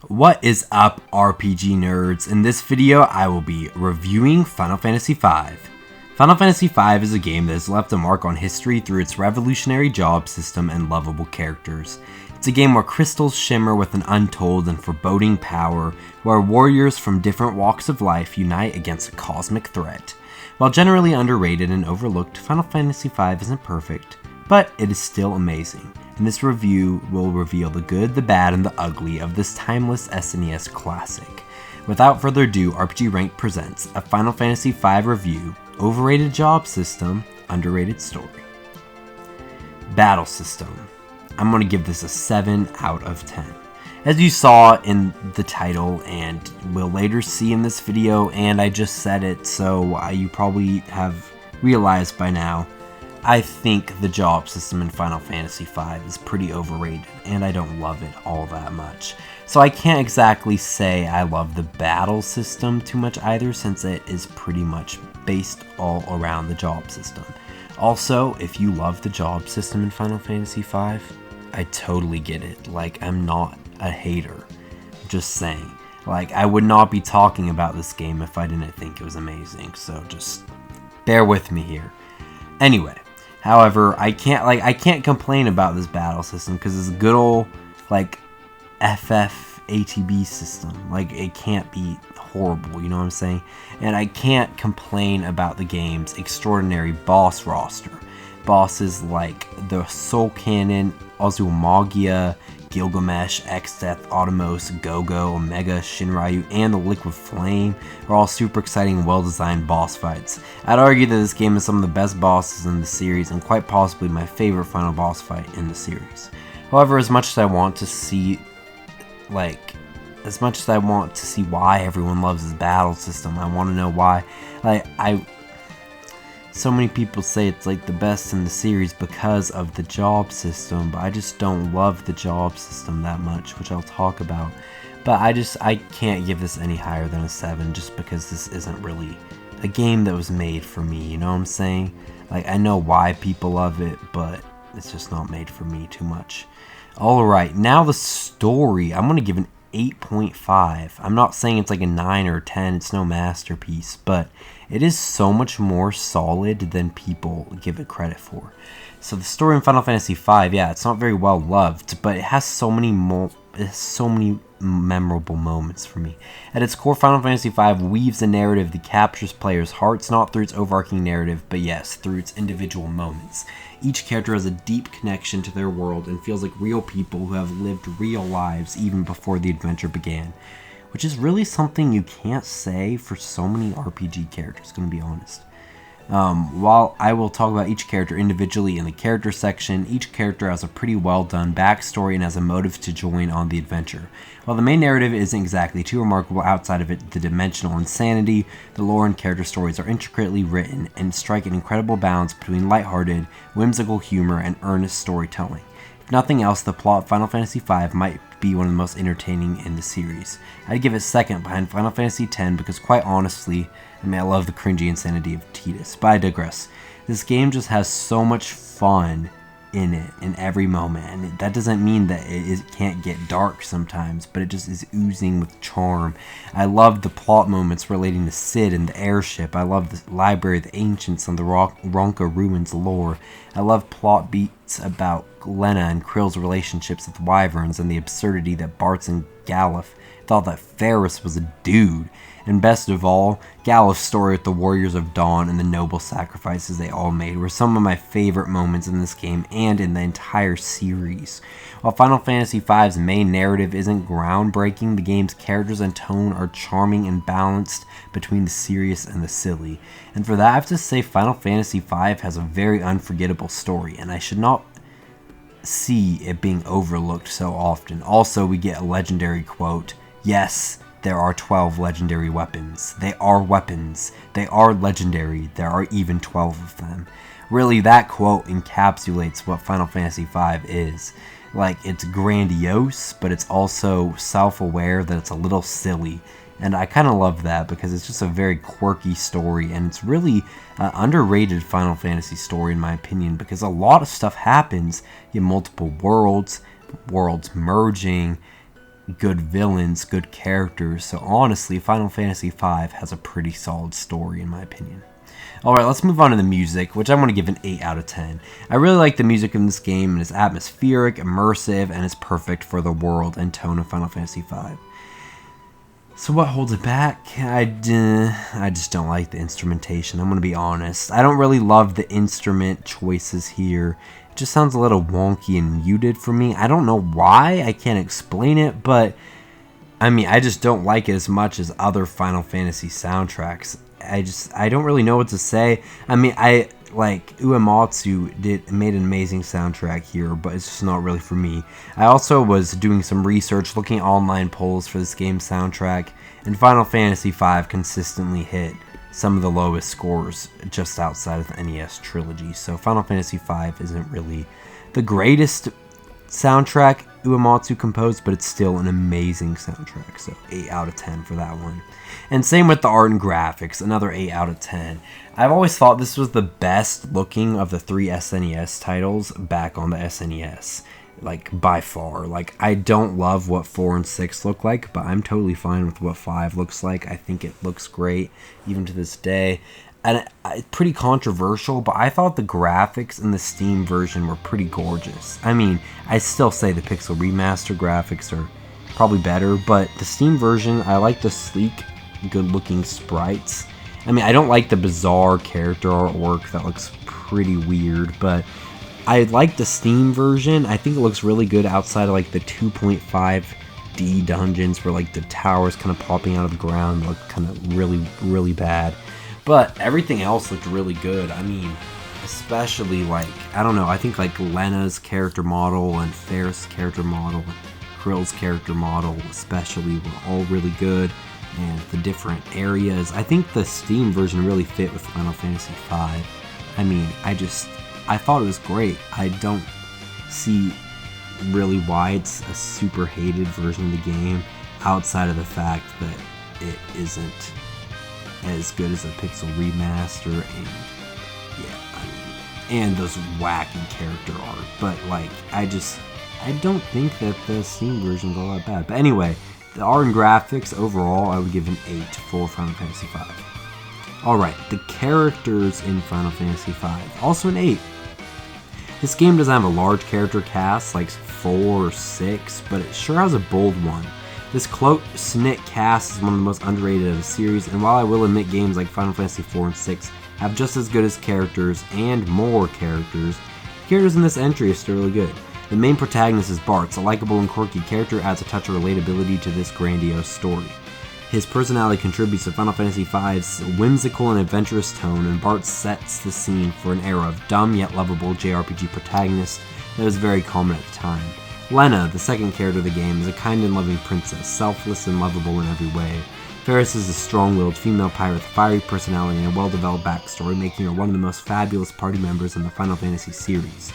What is up, RPG nerds? In this video, I will be reviewing Final Fantasy V. Final Fantasy V is a game that has left a mark on history through its revolutionary job system and lovable characters. It's a game where crystals shimmer with an untold and foreboding power, where warriors from different walks of life unite against a cosmic threat. While generally underrated and overlooked, Final Fantasy V isn't perfect, but it is still amazing. And this review will reveal the good, the bad, and the ugly of this timeless SNES classic. Without further ado, RPG Rank presents a Final Fantasy V review, overrated job system, underrated story. Battle system. I'm going to give this a 7 out of 10. As you saw in the title and will later see in this video, and I just said it, so you probably have realized by now, I think the job system in Final Fantasy V is pretty overrated, and I don't love it all that much. So I can't exactly say I love the battle system too much either, since it is pretty much based all around the job system. Also, if you love the job system in Final Fantasy V, I totally get it. Like, I'm not a hater. Just saying. Like, I would not be talking about this game if I didn't think it was amazing, so just bear with me here. Anyway. However, I can't complain about this battle system because it's a good old FFATB system. Like, it can't be horrible, you know what I'm saying? And I can't complain about the game's extraordinary boss roster. Bosses like the Soul Cannon, Azulmagia, Gilgamesh, Exdeath, Atomos, Gogo, Omega, Shinryu, and the Liquid Flame are all super exciting and well-designed boss fights. I'd argue that this game is some of the best bosses in the series and quite possibly my favorite final boss fight in the series. However, as much as I want to see why everyone loves this battle system, I want to know why. So many people say it's like the best in the series because of the job system, but I just don't love the job system that much, which I'll talk about. But I can't give this any higher than a 7 just because this isn't really a game that was made for me, you know what I'm saying? Like, I know why people love it, but it's just not made for me too much. Alright, now the story. I'm going to give an 8.5. I'm not saying it's like a 9 or a 10, it's no masterpiece, but it is so much more solid than people give it credit for. So the story in Final Fantasy V, yeah, it's not very well loved, but it has so many memorable moments for me. At its core, Final Fantasy V weaves a narrative that captures players' hearts, not through its overarching narrative, but yes, through its individual moments. Each character has a deep connection to their world and feels like real people who have lived real lives even before the adventure began. Which is really something you can't say for so many RPG characters, gonna be honest. While I will talk about each character individually in the character section, each character has a pretty well done backstory and has a motive to join on the adventure. While the main narrative isn't exactly too remarkable outside of the dimensional insanity, the lore and character stories are intricately written and strike an incredible balance between lighthearted, whimsical humor and earnest storytelling. If nothing else, the plot of Final Fantasy V might be one of the most entertaining in the series. I'd give it second behind Final Fantasy X because quite honestly, I love the cringy insanity of Tidus, but I digress. This game just has so much fun in it in every moment, and that doesn't mean that it can't get dark sometimes, but it just is oozing with charm. I love the plot moments relating to Cid and the airship. I love the Library of the Ancients and the Ronka Ruins lore. I love plot beats about Lena and Krill's relationships with Wyverns and the absurdity that Bartz and Galuf thought that Ferris was a dude. And best of all, Galuf's story with the Warriors of Dawn and the noble sacrifices they all made were some of my favorite moments in this game and in the entire series. While Final Fantasy V's main narrative isn't groundbreaking, the game's characters and tone are charming and balanced between the serious and the silly. And for that, I have to say Final Fantasy V has a very unforgettable story, and I should not see it being overlooked so often. Also, we get a legendary quote, "Yes, there are 12 legendary weapons. They are weapons. They are legendary. There are even 12 of them." Really, that quote encapsulates what Final Fantasy V is. Like, it's grandiose, but it's also self-aware that it's a little silly. And I kind of love that because it's just a very quirky story, and it's really an underrated Final Fantasy story in my opinion, because a lot of stuff happens. You have multiple worlds merging, good villains, good characters. So honestly, Final Fantasy V has a pretty solid story in my opinion. Alright, let's move on to the music, which I'm going to give an 8 out of 10. I really like the music in this game, and it's atmospheric, immersive, and it's perfect for the world and tone of Final Fantasy V. So what holds it back? I just don't like the instrumentation, I'm going to be honest. I don't really love the instrument choices here. It just sounds a little wonky and muted for me. I don't know why, I can't explain it, but I mean, I just don't like it as much as other Final Fantasy soundtracks. I don't really know what to say. I mean, I like Uematsu made an amazing soundtrack here, but it's just not really for me. I also was doing some research, looking at online polls for this game's soundtrack, and Final Fantasy V consistently hit some of the lowest scores just outside of the NES trilogy. So Final Fantasy V isn't really the greatest soundtrack Uematsu composed, but it's still an amazing soundtrack. So 8 out of 10 for that one. And same with the art and graphics, another 8 out of 10. I've always thought this was the best looking of the 3 SNES titles back on the SNES. Like, by far. Like, I don't love what 4 and 6 look like, but I'm totally fine with what 5 looks like. I think it looks great, even to this day. And it's pretty controversial, but I thought the graphics in the Steam version were pretty gorgeous. I mean, I still say the Pixel Remaster graphics are probably better, but the Steam version, I like the sleek, good-looking sprites. I mean, I don't like the bizarre character artwork that looks pretty weird, but I like the Steam version. I think it looks really good outside of like the 2.5D dungeons where like the towers kind of popping out of the ground look kind of really bad. But everything else looked really good. I mean, especially like, I don't know, I think like Lena's character model and Fair's character model and Krill's character model especially were all really good. And the different areas. I think the Steam version really fit with Final Fantasy V. I mean, I thought it was great. I don't see really why it's a super hated version of the game outside of the fact that it isn't as good as a Pixel Remaster and yeah, I mean, and those wacky character art. But like, I don't think that the Steam version is all that bad. But anyway, the art and graphics, overall, I would give an 8 for Final Fantasy V. Alright, the characters in Final Fantasy V, also an 8. This game doesn't have a large character cast, like 4 or 6, but it sure has a bold one. This close-knit cast is one of the most underrated of the series, and while I will admit games like Final Fantasy 4 and 6 have just as good as characters, and more characters, the characters in this entry are still really good. The main protagonist is Bart, a likable and quirky character adds a touch of relatability to this grandiose story. His personality contributes to Final Fantasy V's whimsical and adventurous tone, and Bart sets the scene for an era of dumb yet lovable JRPG protagonists that was very common at the time. Lena, the second character of the game, is a kind and loving princess, selfless and lovable in every way. Ferris is a strong-willed female pirate with a fiery personality and a well-developed backstory, making her one of the most fabulous party members in the Final Fantasy series.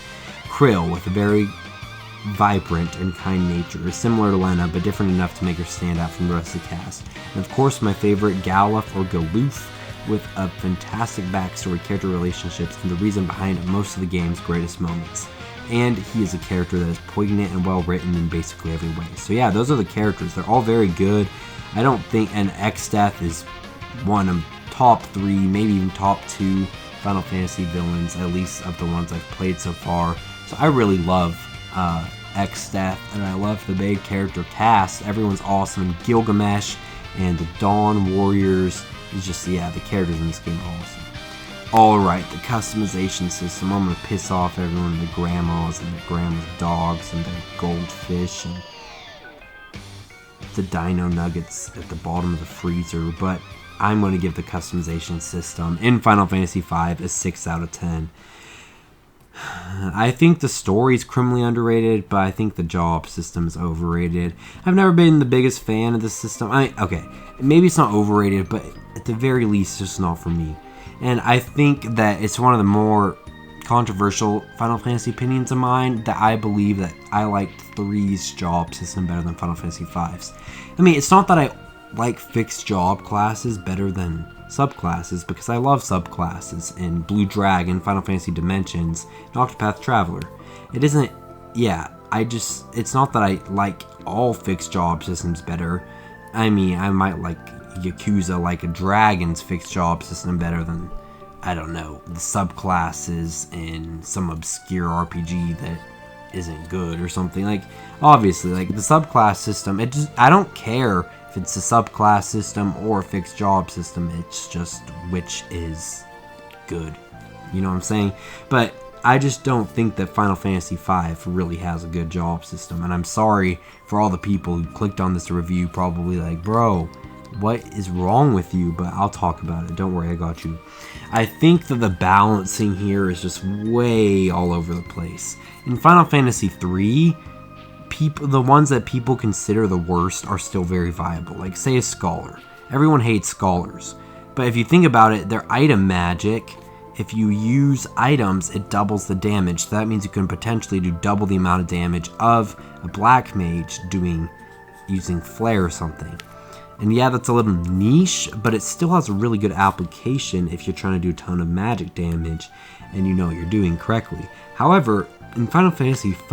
Krill, with a very vibrant and kind nature, is similar to Lena, but different enough to make her stand out from the rest of the cast. And of course, my favorite, Galuf or Galuf, with a fantastic backstory, character relationships, and the reason behind most of the game's greatest moments. And he is a character that is poignant and well written in basically every way. So yeah, those are the characters. They're all very good. I don't think, and Exdeath is one of top 3, maybe even top 2 Final Fantasy villains, at least of the ones I've played so far. So I really love Exdeath, and I love the main character cast. Everyone's awesome. Gilgamesh and the Dawn Warriors is just, yeah, the characters in this game are awesome. Alright, the customization system. I'm gonna piss off everyone, the grandmas and the grandma's dogs and the goldfish and the dino nuggets at the bottom of the freezer, but I'm gonna give the customization system in Final Fantasy V a 6 out of 10. I think the story is criminally underrated, but I think the job system is overrated. I've never been the biggest fan of the system. Okay, maybe it's not overrated, but at the very least, it's just not for me. And I think that it's one of the more controversial Final Fantasy opinions of mine, that I believe that I liked 3's job system better than Final Fantasy V's. I mean, it's not that I like fixed job classes better than subclasses, because I love subclasses in Blue Dragon, Final Fantasy Dimensions, and Octopath Traveler. It isn't, yeah, it's not that I like all fixed job systems better. I mean, I might like Yakuza like a Dragon's fixed job system better than, I don't know, the subclasses in some obscure RPG that isn't good or something. Like, obviously, like, the subclass system, I don't care if it's a subclass system or a fixed job system, it's just which is good. You know what I'm saying? But I just don't think that Final Fantasy V really has a good job system, and I'm sorry for all the people who clicked on this review probably like, bro, what is wrong with you? But I'll talk about it. Don't worry, I got you. I think that the balancing here is just way all over the place. In Final Fantasy III, the ones that people consider the worst are still very viable. Like, say a scholar. Everyone hates scholars. But if you think about it, they're item magic. If you use items, it doubles the damage. So that means you can potentially do double the amount of damage of a black mage using flare or something. And yeah, that's a little niche, but it still has a really good application if you're trying to do a ton of magic damage and you know what you're doing correctly. However, in Final Fantasy V,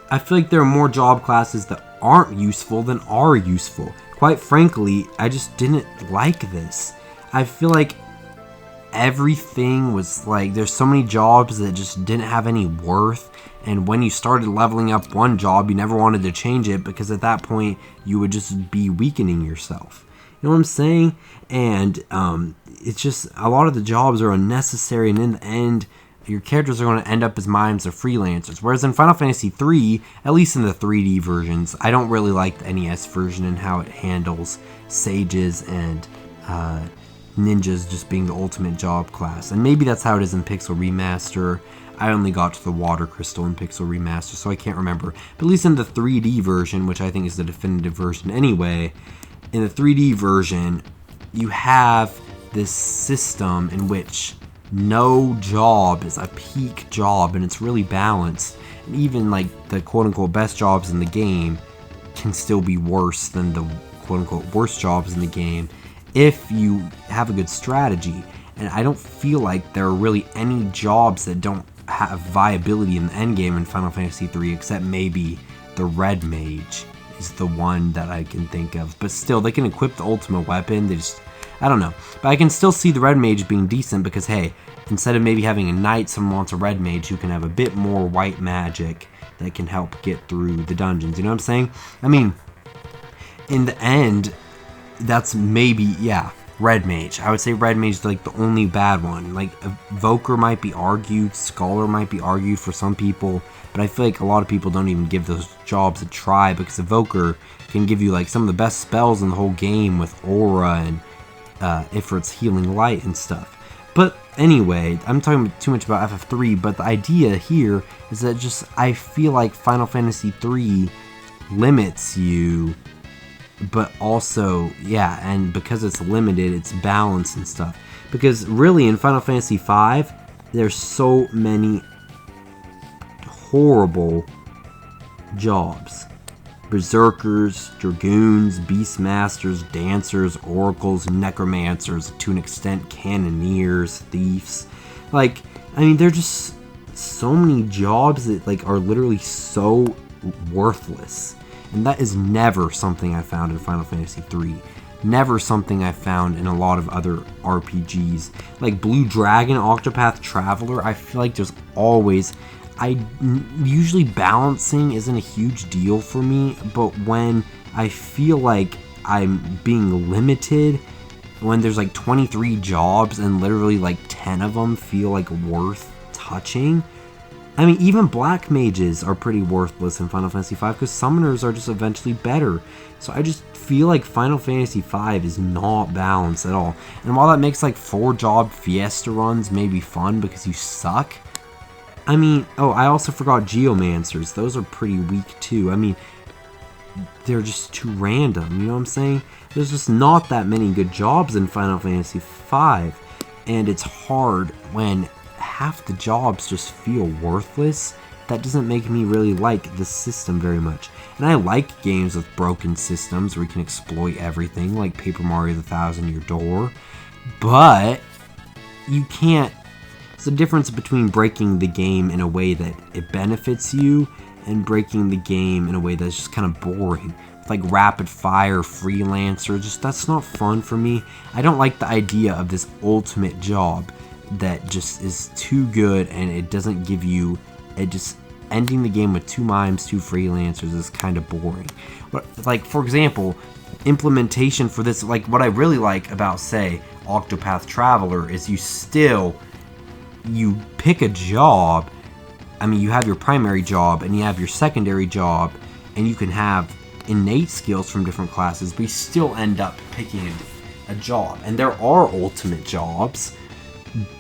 I feel like there are more job classes that aren't useful than are useful. Quite frankly, I just didn't like this. I feel like everything was like, there's so many jobs that just didn't have any worth, and when you started leveling up one job, you never wanted to change it because at that point you would just be weakening yourself. You know what I'm saying? And it's just, a lot of the jobs are unnecessary, and in the end your characters are going to end up as mimes or freelancers. Whereas in Final Fantasy III, at least in the 3D versions, I don't really like the NES version and how it handles sages and ninjas just being the ultimate job class. And maybe that's how it is in Pixel Remaster. I only got to the Water Crystal in Pixel Remaster, so I can't remember. But at least in the 3D version, which I think is the definitive version anyway, in the 3D version, you have this system in which no job is a peak job, and it's really balanced. And even like the quote-unquote best jobs in the game can still be worse than the quote-unquote worst jobs in the game if you have a good strategy. And I don't feel like there are really any jobs that don't have viability in the endgame in Final Fantasy III, except maybe the Red Mage is the one that I can think of. But still, they can equip the ultimate weapon. They just, I don't know. But I can still see the Red Mage being decent because, hey, instead of maybe having a knight, someone wants a Red Mage who can have a bit more white magic that can help get through the dungeons. You know what I'm saying? I mean, in the end, that's maybe, yeah, Red Mage. I would say Red Mage is like the only bad one. Like, Evoker might be argued, Scholar might be argued for some people, but I feel like a lot of people don't even give those jobs a try because Evoker can give you like some of the best spells in the whole game with Aura and Ifrit's Healing Light and stuff. But anyway, I'm talking too much about FF3, but the idea here is that just, I feel like Final Fantasy III limits you, but also, yeah, and because it's limited, it's balanced and stuff. Because really, in Final Fantasy V, there's so many horrible jobs. Berserkers, Dragoons, Beastmasters, Dancers, Oracles, Necromancers, to an extent, Cannoneers, Thieves. Like, I mean, there are just so many jobs that, like, are literally so worthless. And that is never something I found in Final Fantasy III. Never something I found in a lot of other RPGs. Like Blue Dragon, Octopath Traveler, I feel like there's always... usually balancing isn't a huge deal for me, but when I feel like I'm being limited, when there's like 23 jobs and literally like 10 of them feel like worth touching. I mean, even black mages are pretty worthless in Final Fantasy V because summoners are just eventually better. So I just feel like Final Fantasy V is not balanced at all. And while that makes like 4-job Fiesta runs maybe fun because you suck, I mean, oh, I also forgot Geomancers. Those are pretty weak too. I mean, they're just too random, you know what I'm saying? There's just not that many good jobs in Final Fantasy V, and it's hard when half the jobs just feel worthless. That doesn't make me really like the system very much. And I like games with broken systems where you can exploit everything, like Paper Mario the Thousand Year Door, but you can't. It's the difference between breaking the game in a way that it benefits you and breaking the game in a way that's just kind of boring. Like rapid fire freelancer, just that's not fun for me. I don't like the idea of this ultimate job that just is too good and it doesn't give you, it just ending the game with 2 mimes, 2 freelancers is kind of boring. But like, for example, implementation for this, like what I really like about, say, Octopath Traveler is you pick a job. I mean, you have your primary job and you have your secondary job, and you can have innate skills from different classes, but you still end up picking a job. And there are ultimate jobs,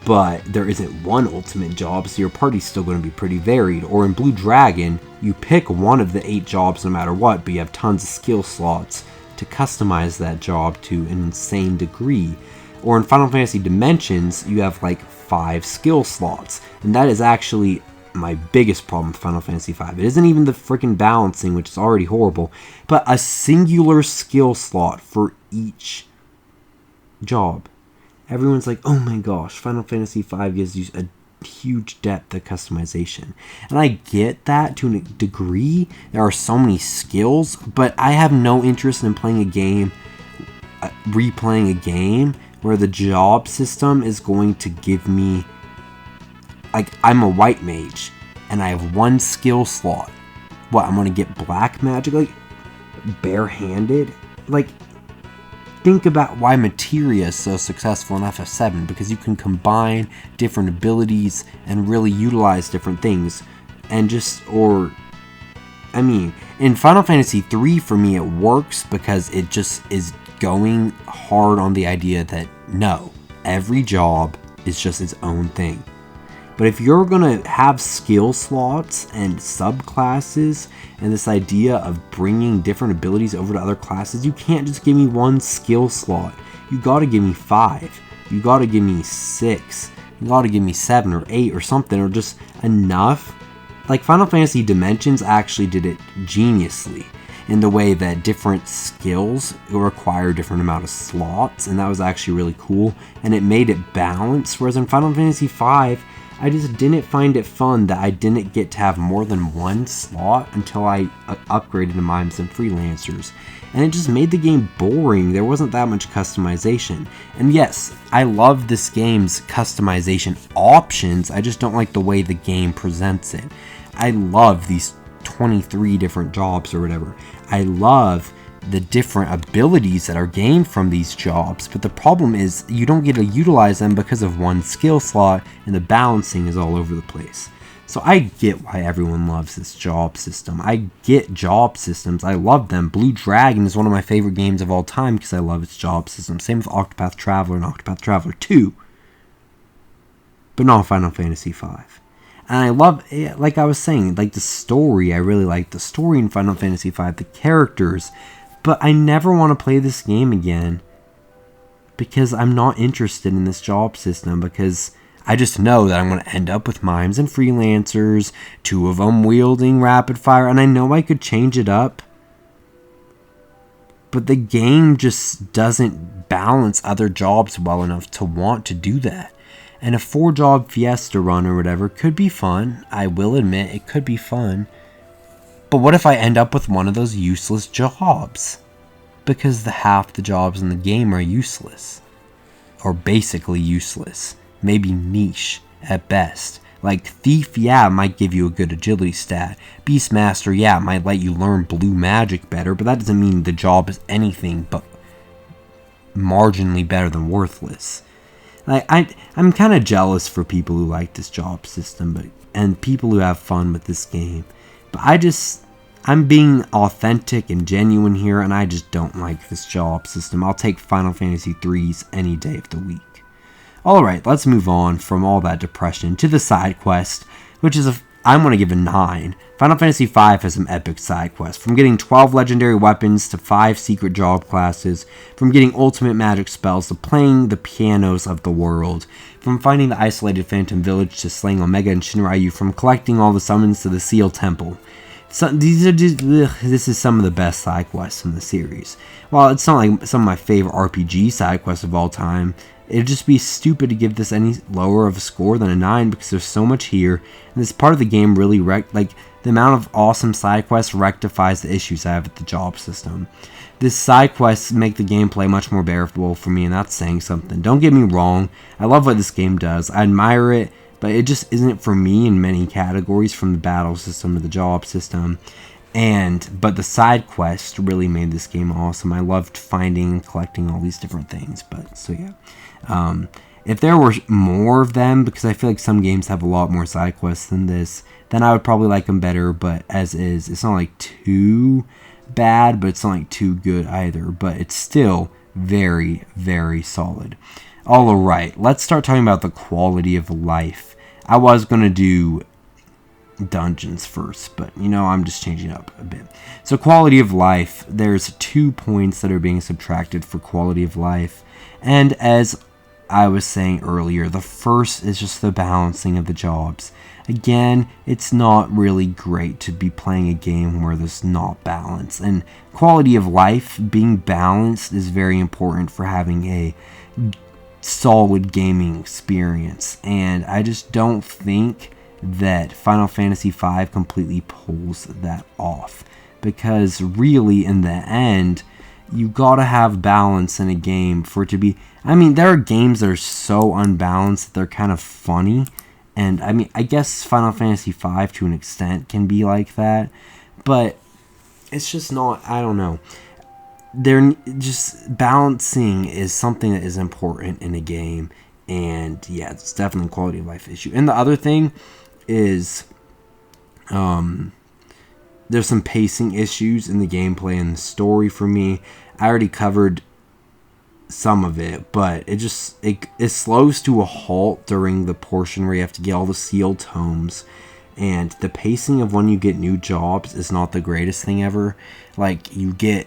but there isn't one ultimate job, so your party's still going to be pretty varied. Or in Blue Dragon, you pick one of the 8 jobs no matter what, but you have tons of skill slots to customize that job to an insane degree. Or in Final Fantasy Dimensions, you have like 5 skill slots, and that is actually my biggest problem with Final Fantasy V. It isn't even the freaking balancing, which is already horrible, but a singular skill slot for each job. Everyone's like, oh my gosh, Final Fantasy V gives you a huge depth of customization. And I get that to a degree. There are so many skills, but I have no interest in playing a game, replaying a game, where the job system is going to give me, like, I'm a white mage, and I have 1 skill slot. What, I'm going to get black magic, like, barehanded? Like, think about why Materia is so successful in FF7, because you can combine different abilities and really utilize different things. And I mean, in Final Fantasy 3, for me, it works because it just is going hard on the idea that, no, every job is just its own thing. But if you're going to have skill slots and subclasses and this idea of bringing different abilities over to other classes, you can't just give me 1 skill slot. You got to give me 5. You got to give me 6. You got to give me 7 or 8 or something, or just enough. Like Final Fantasy Dimensions actually did it geniusly in the way that different skills require a different amount of slots, and that was actually really cool, and it made it balanced. Whereas in Final Fantasy V, I just didn't find it fun that I didn't get to have more than 1 slot until I upgraded to mimes and freelancers. And it just made the game boring. There wasn't that much customization. And yes, I love this game's customization options, I just don't like the way the game presents it. I love these 23 different jobs or whatever. I love the different abilities that are gained from these jobs, but the problem is you don't get to utilize them because of 1 skill slot, and the balancing is all over the place. So I get why everyone loves this job system. I get job systems. I love them. Blue Dragon is one of my favorite games of all time because I love its job system. Same with Octopath Traveler and Octopath Traveler 2, but not Final Fantasy V. And I love, like I was saying, like the story. I really like the story in Final Fantasy V, the characters. But I never want to play this game again because I'm not interested in this job system, because I just know that I'm going to end up with mimes and freelancers, 2 of them wielding rapid fire, and I know I could change it up. But the game just doesn't balance other jobs well enough to want to do that. And a 4-job Fiesta run or whatever could be fun. I will admit it could be fun. But what if I end up with one of those useless jobs? Because half the jobs in the game are useless. Or basically useless. Maybe niche at best. Like Thief, yeah, might give you a good agility stat. Beastmaster, yeah, might let you learn blue magic better, but that doesn't mean the job is anything but marginally better than worthless. I'm kind of jealous for people who like this job system, and people who have fun with this game. But I'm being authentic and genuine here, and I just don't like this job system. I'll take Final Fantasy 3's any day of the week. Alright, let's move on from all that depression to the side quest, which is I'm going to give a 9. Final Fantasy V has some epic side quests, from getting 12 legendary weapons to 5 secret job classes, from getting ultimate magic spells to playing the pianos of the world, from finding the isolated Phantom Village to slaying Omega and Shinryu, from collecting all the summons to the Seal Temple. These are just, this is some of the best side quests in the series. While it's not like some of my favorite RPG side quests of all time, it'd just be stupid to give this any lower of a score than a 9 because there's so much here, and this part of the game really the amount of awesome side quests rectifies the issues I have with the job system. This side quests make the gameplay much more bearable for me, and that's saying something. Don't get me wrong, I love what this game does. I admire it, but it just isn't for me in many categories, from the battle system to the job system. But the side quests really made this game awesome. I loved finding and collecting all these different things. But so yeah, if there were more of them, because I feel like some games have a lot more side quests than this, then I would probably like them better. But as is, it's not like too bad, but it's not like too good either. But it's still very, very solid. Alright, let's start talking about the quality of life. I was going to do dungeons first, but I'm just changing up a bit. So quality of life, there's 2 points that are being subtracted for quality of life. And as I was saying earlier, the first is just the balancing of the jobs. Again, it's not really great to be playing a game where there's not balance. And quality of life, being balanced, is very important for having a solid gaming experience, and I just don't think that Final Fantasy V completely pulls that off, because really in the end you gotta have balance in a game for it to be. There are games that are so unbalanced that they're kind of funny, and I guess Final Fantasy V to an extent can be like that, but it's just not, I don't know. They're just balancing is something that is important in a game, and yeah, it's definitely a quality of life issue. And the other thing is, there's some pacing issues in the gameplay and the story for me. I already covered some of it, but it slows to a halt during the portion where you have to get all the sealed tomes, and the pacing of when you get new jobs is not the greatest thing ever. Like, you get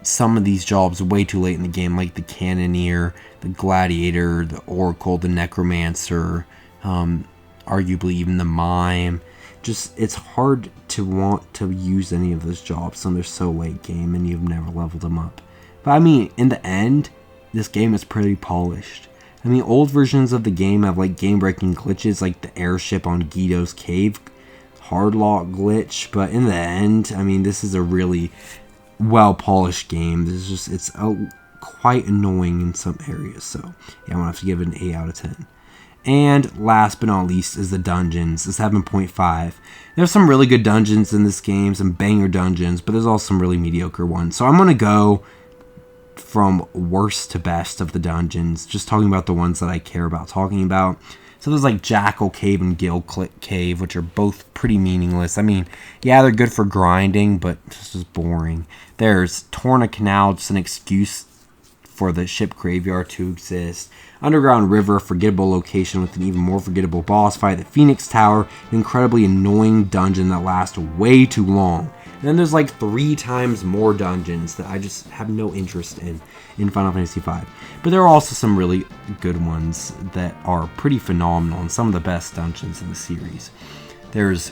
some of these jobs way too late in the game, like the Cannoneer, the Gladiator, the Oracle, the Necromancer, arguably even the Mime. Just, it's hard to want to use any of those jobs when they're so late game and you've never leveled them up. But in the end, this game is pretty polished. Old versions of the game have like game-breaking glitches, like the airship on Guido's cave hardlock glitch, but in the end, this is a really well-polished game. It's quite annoying in some areas, so yeah, I'm gonna have to give it an 8 out of 10. And last but not least is the dungeons, a 7.5. There's some really good dungeons in this game, some banger dungeons, but there's also some really mediocre ones. So I'm gonna go from worst to best of the dungeons, just talking about the ones that I care about talking about. So there's like Jackal Cave and Gill Cave, which are both pretty meaningless. Yeah, they're good for grinding, but this is boring. There's Torna Canal, just an excuse for the ship graveyard to exist. Underground River, forgettable location with an even more forgettable boss fight. The Phoenix Tower, an incredibly annoying dungeon that lasts way too long. And then there's like 3 times more dungeons that I just have no interest in Final Fantasy V. But there are also some really good ones that are pretty phenomenal and some of the best dungeons in the series. There's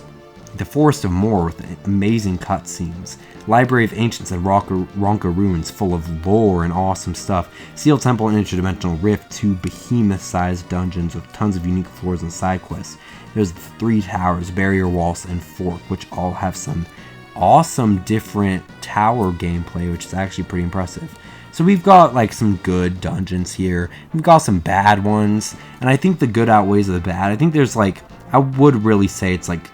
the Forest of Moor with amazing cutscenes. Library of Ancients and Ronka Ruins full of lore and awesome stuff. Seal Temple and Interdimensional Rift, 2 behemoth-sized dungeons with tons of unique floors and side quests. There's the 3 towers, Barrier Walls, and Fork, which all have some awesome different tower gameplay, which is actually pretty impressive. So we've got like some good dungeons here. We've got some bad ones, and I think the good outweighs the bad. I think there's like, I would really say it's like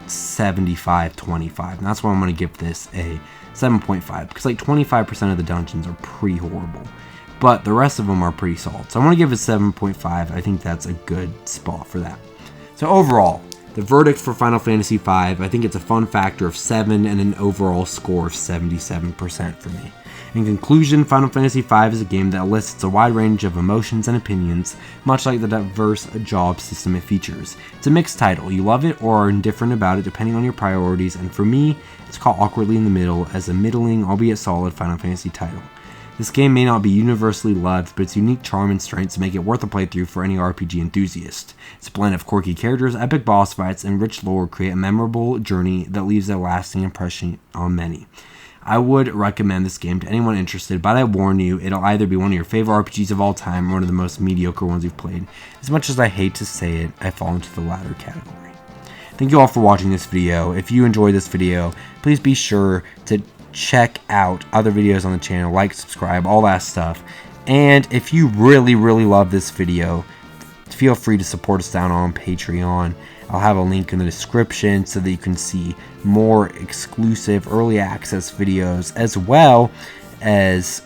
75-25, and that's why I'm going to give this a 7.5, because like 25% of the dungeons are pretty horrible, but the rest of them are pretty solid. So I'm going to give it 7.5. I think that's a good spot for that. So overall, the verdict for Final Fantasy V, I think it's a fun factor of 7 and an overall score of 77% for me. In conclusion, Final Fantasy V is a game that elicits a wide range of emotions and opinions, much like the diverse job system it features. It's a mixed title. You love it or are indifferent about it depending on your priorities, and for me, it's caught awkwardly in the middle as a middling, albeit solid, Final Fantasy title. This game may not be universally loved, but its unique charm and strengths make it worth a playthrough for any RPG enthusiast. Its blend of quirky characters, epic boss fights, and rich lore create a memorable journey that leaves a lasting impression on many. I would recommend this game to anyone interested, but I warn you, it'll either be one of your favorite RPGs of all time or one of the most mediocre ones you've played. As much as I hate to say it, I fall into the latter category. Thank you all for watching this video. If you enjoyed this video, please be sure to check out other videos on the channel, like, subscribe, all that stuff. And if you really love this video, feel free to support us down on Patreon. I'll have a link in the description so that you can see more exclusive early access videos, as well as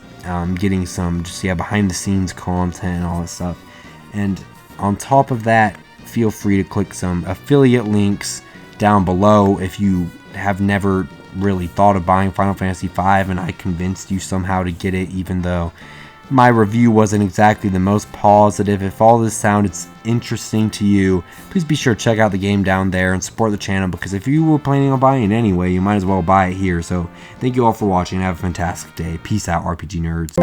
getting some behind the scenes content and all that stuff. And on top of that, feel free to click some affiliate links down below if you have never really thought of buying Final Fantasy V and I convinced you somehow to get it, even though my review wasn't exactly the most positive. If all this sounded interesting to you, please be sure to check out the game down there and support the channel, because if you were planning on buying it anyway, you might as well buy it here. So thank you all for watching and have a fantastic day. Peace out, RPG nerds.